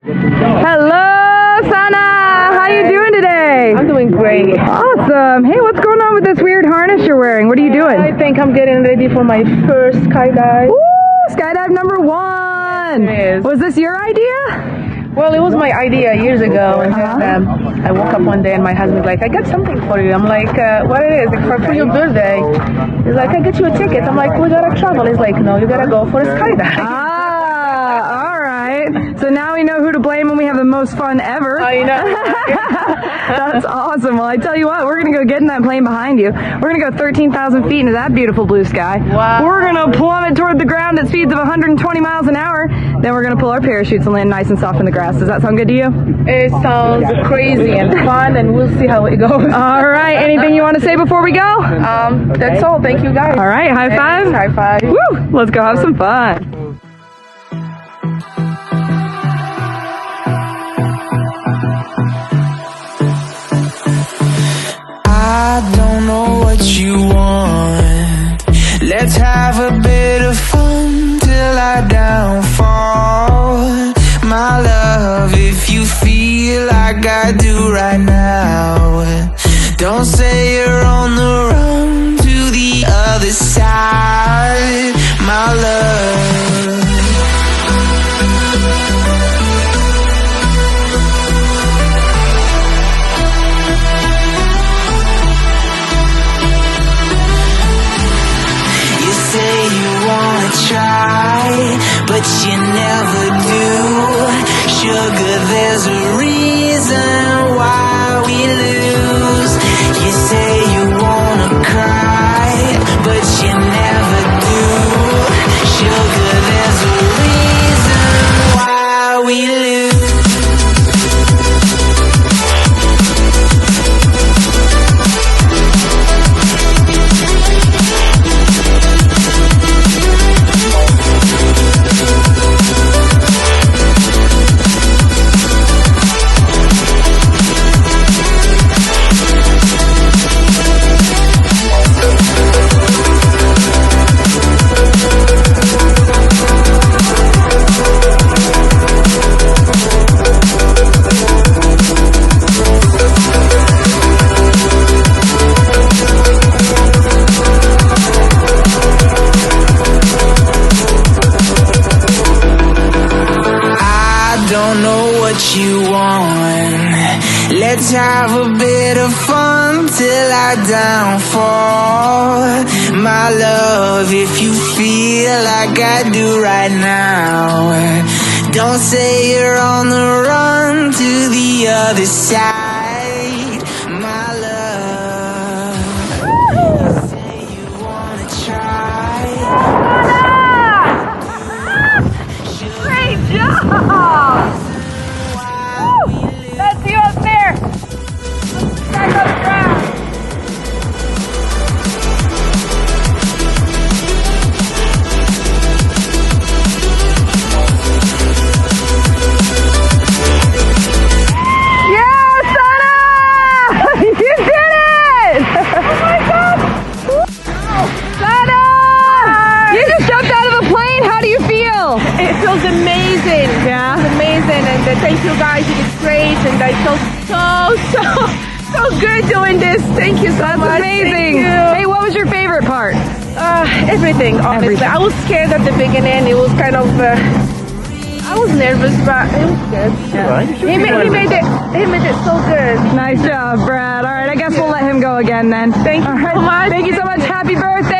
Hello, Sana. How you doing today? I'm doing great. Awesome. Hey, what's going on with this weird harness you're wearing? What are you doing? I think I'm getting ready for my first skydive. Woo! Skydive number 1. Yes, it is. Was this your idea? Well, it was my idea years ago, and then I woke up one day and my husband's like, I got something for you. I'm like, what it is? Like, for your birthday. He's like, I get you a ticket. I'm like, we gotta travel. He's like, no, you gotta go for a skydive. All right. So now we know who to blame when we have the most fun ever. I know. That's awesome. Well, I tell you what, we're going to go get in that plane behind you. We're going to go 13,000 feet into that beautiful blue sky. Wow. We're going to plummet toward the ground at speeds of 120 miles an hour. Then we're going to pull our parachutes and land nice and soft in the grass. Does that sound good to you? It sounds crazy and fun, and we'll see how it goes. All right. Anything you want to say before we go? That's all. Thank you, guys. All right. High five. High five. Woo! Let's go have some fun. I don't know what you want. Let's have a bit of fun till I downfall. My love, if you feel like I do right now, don't say you're on the run to the other side. My love, try, but you never do. Sugar, there's a reason why we lose. You say you wanna cry, but you never do. Sugar, there's a reason why we lose. You want. Let's have a bit of fun till I downfall. My love, if you feel like I do right now, don't say you're on the run to the other side. My love, you say you wanna try. Great job! That's you up there! Back on the ground! Yeah, Sana! You did it! Oh my God! Sana! You just jumped out of a plane. How do you feel? It feels amazing. Yeah? It's amazing, and thank you guys. You did great, and I felt so good doing this. Thank you so That's much. amazing. Thank you. Hey, what was your favorite part? Everything, honestly. Everything. I was scared at the beginning. It was kind of, I was nervous, but it was good. Yeah. He made it so good. Nice job, Brad. All right, I guess we'll let him go again then. Thank you so much. Thank you so much. Happy birthday.